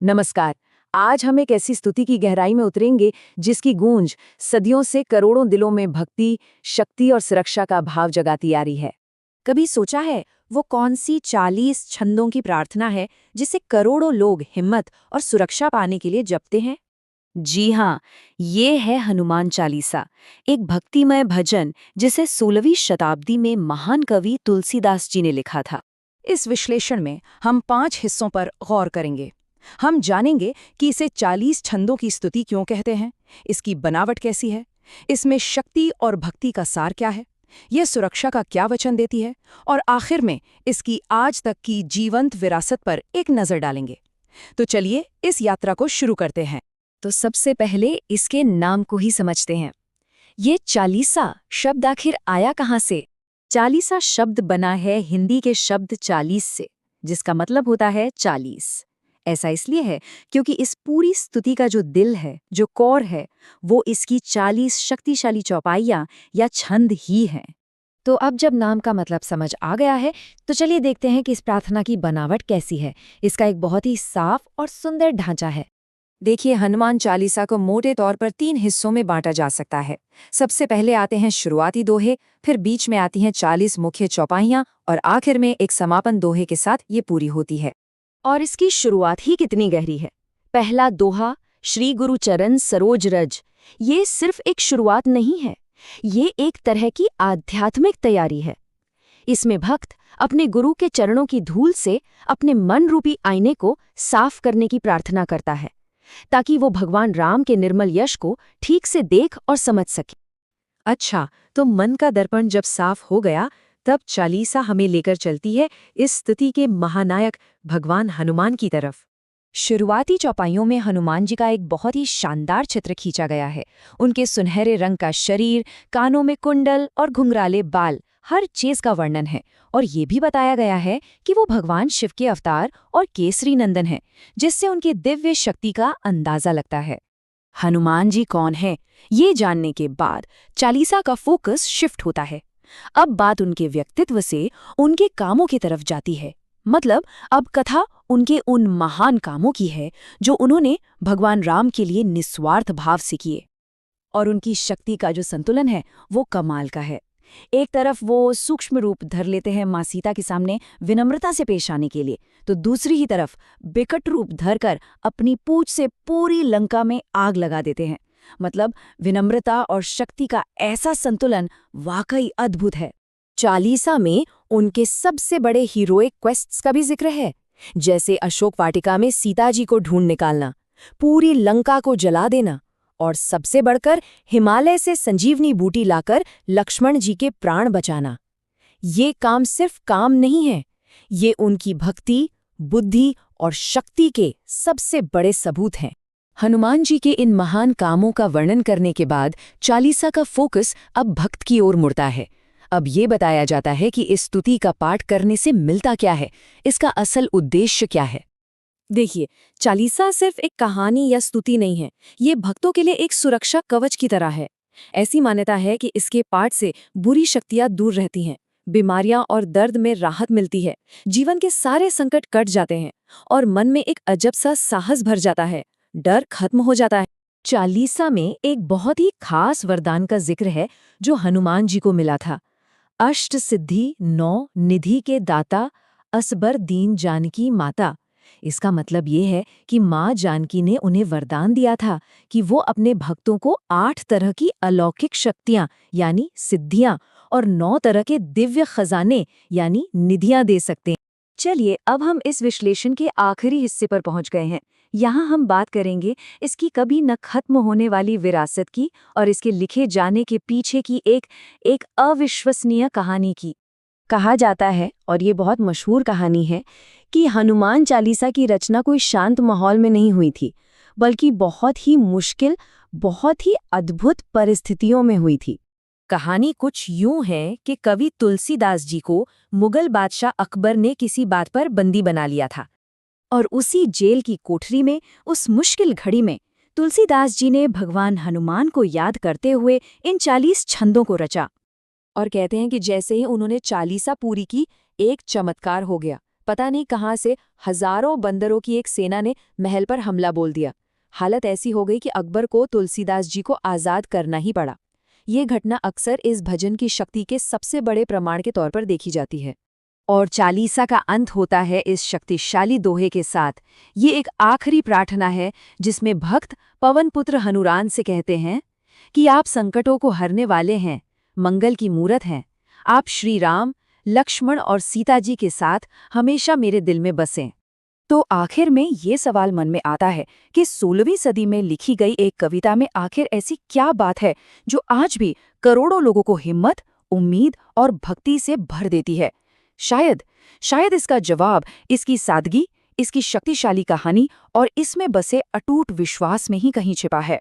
नमस्कार। आज हम एक ऐसी स्तुति की गहराई में उतरेंगे जिसकी गूंज सदियों से करोड़ों दिलों में भक्ति, शक्ति और सुरक्षा का भाव जगाती आ रही है। कभी सोचा है वो कौन सी 40 छंदों की प्रार्थना है जिसे करोड़ों लोग हिम्मत और सुरक्षा पाने के लिए जपते हैं? जी हाँ, ये है हनुमान चालीसा, एक भक्तिमय भजन जिसे 16वीं शताब्दी में महान कवि तुलसीदास जी ने लिखा था। इस विश्लेषण में हम 5 हिस्सों पर गौर करेंगे। हम जानेंगे कि इसे 40 छंदों की स्तुति क्यों कहते हैं, इसकी बनावट कैसी है, इसमें शक्ति और भक्ति का सार क्या है, यह सुरक्षा का क्या वचन देती है, और आखिर में इसकी आज तक की जीवंत विरासत पर एक नजर डालेंगे। तो चलिए इस यात्रा को शुरू करते हैं। तो सबसे पहले इसके नाम को ही समझते हैं। ये चालीसा शब्द आखिर आया कहाँ से? चालीसा शब्द बना है हिंदी के शब्द 40 से, जिसका मतलब होता है 40। ऐसा इसलिए है क्योंकि इस पूरी स्तुति का जो दिल है, जो कोर है, वो इसकी 40 शक्तिशाली चौपाइयां या छंद ही हैं। तो अब जब नाम का मतलब समझ आ गया है, तो चलिए देखते हैं कि इस प्रार्थना की बनावट कैसी है। इसका एक बहुत ही साफ और सुंदर ढांचा है। देखिए, हनुमान चालीसा को मोटे तौर पर 3 हिस्सों में बांटा जा सकता है। सबसे पहले आते हैं शुरुआती दोहे, फिर बीच में आती हैं 40 मुख्य चौपाइयां और आखिर में एक समापन दोहे के साथ ये पूरी होती है। और इसकी शुरुआत ही कितनी गहरी है। पहला दोहा, श्री गुरु चरण सरोज रज, ये सिर्फ एक शुरुआत नहीं है, ये एक तरह की आध्यात्मिक तैयारी है। इसमें भक्त अपने गुरु के चरणों की धूल से अपने मन रूपी आईने को साफ करने की प्रार्थना करता है, ताकि वो भगवान राम के निर्मल यश को ठीक से देख और समझ सके। अच्छा, तो मन का दर्पण जब साफ हो गया, तब चालीसा हमें लेकर चलती है इस स्तुति के महानायक भगवान हनुमान की तरफ। शुरुआती चौपाइयों में हनुमान जी का एक बहुत ही शानदार चित्र खींचा गया है। उनके सुनहरे रंग का शरीर, कानों में कुंडल और घुंघराले बाल, हर चीज का वर्णन है। और ये भी बताया गया है कि वो भगवान शिव के अवतार और केसरी नंदन हैं, जिससे उनकी दिव्य शक्ति का अंदाजा लगता है। हनुमान जी कौन है, ये जानने के बाद चालीसा का फोकस शिफ्ट होता है। अब बात उनके व्यक्तित्व से उनके कामों की तरफ जाती है। मतलब अब कथा उनके उन महान कामों की है जो उन्होंने भगवान राम के लिए निस्वार्थ भाव से किए। और उनकी शक्ति का जो संतुलन है वो कमाल का है। एक तरफ वो सूक्ष्म रूप धर लेते हैं माँ सीता के सामने विनम्रता से पेश आने के लिए, तो दूसरी ही तरफ विकट रूप धरकर अपनी पूंछ से पूरी लंका में आग लगा देते हैं। मतलब विनम्रता और शक्ति का ऐसा संतुलन वाकई अद्भुत है। चालीसा में उनके सबसे बड़े हीरोइक क्वेस्ट्स का भी जिक्र है, जैसे अशोक वाटिका में सीता जी को ढूंढ निकालना, पूरी लंका को जला देना, और सबसे बढ़कर हिमालय से संजीवनी बूटी लाकर लक्ष्मण जी के प्राण बचाना। ये काम सिर्फ काम नहीं है, ये उनकी भक्ति, बुद्धि और शक्ति के सबसे बड़े सबूत हैं। हनुमान जी के इन महान कामों का वर्णन करने के बाद चालीसा का फोकस अब भक्त की ओर मुड़ता है। अब ये बताया जाता है कि इस स्तुति का पाठ करने से मिलता क्या है, इसका असल उद्देश्य क्या है। देखिए, चालीसा सिर्फ एक कहानी या स्तुति नहीं है, ये भक्तों के लिए एक सुरक्षा कवच की तरह है। ऐसी मान्यता है कि इसके पाठ से बुरी शक्तियां दूर रहती हैं, बीमारियां और दर्द में राहत मिलती है, जीवन के सारे संकट कट जाते हैं और मन में एक अजब सा साहस भर जाता है, डर खत्म हो जाता है। चालीसा में एक बहुत ही खास वरदान का जिक्र है जो हनुमान जी को मिला था। अष्ट सिद्धि 9 निधि के दाता, असबर दीन जानकी माता। इसका मतलब ये है कि माँ जानकी ने उन्हें वरदान दिया था कि वो अपने भक्तों को 8 तरह की अलौकिक शक्तियाँ यानी सिद्धियाँ और 9 तरह के दिव्य खजाने यानी निधियाँ दे सकते हैं। चलिए, अब हम इस विश्लेषण के आखिरी हिस्से पर पहुंच गए हैं। यहाँ हम बात करेंगे इसकी कभी न खत्म होने वाली विरासत की और इसके लिखे जाने के पीछे की एक अविश्वसनीय कहानी की। कहा जाता है, और ये बहुत मशहूर कहानी है, कि हनुमान चालीसा की रचना कोई शांत माहौल में नहीं हुई थी, बल्कि बहुत ही मुश्किल, बहुत ही अद्भुत परिस्थितियों में हुई थी। कहानी कुछ यूं है कि कवि तुलसीदास जी को मुगल बादशाह अकबर ने किसी बात पर बंदी बना लिया था, और उसी जेल की कोठरी में, उस मुश्किल घड़ी में, तुलसीदास जी ने भगवान हनुमान को याद करते हुए इन 40 छंदों को रचा। और कहते हैं कि जैसे ही उन्होंने चालीसा पूरी की, एक चमत्कार हो गया। पता नहीं कहाँ से हजारों बंदरों की एक सेना ने महल पर हमला बोल दिया। हालत ऐसी हो गई कि अकबर को तुलसीदास जी को आज़ाद करना ही पड़ा। ये घटना अक्सर इस भजन की शक्ति के सबसे बड़े प्रमाण के तौर पर देखी जाती है। और चालीसा का अंत होता है इस शक्तिशाली दोहे के साथ। ये एक आखिरी प्रार्थना है जिसमें भक्त पवन पुत्र हनुरान से कहते हैं कि आप संकटों को हरने वाले हैं, मंगल की मूरत हैं। आप श्री राम, लक्ष्मण और सीता जी के साथ हमेशा मेरे दिल में बसें। तो आखिर में ये सवाल मन में आता है कि 16वीं सदी में लिखी गई एक कविता में आखिर ऐसी क्या बात है जो आज भी करोड़ों लोगों को हिम्मत, उम्मीद और भक्ति से भर देती है। शायद इसका जवाब इसकी सादगी, इसकी शक्तिशाली कहानी और इसमें बसे अटूट विश्वास में ही कहीं छिपा है।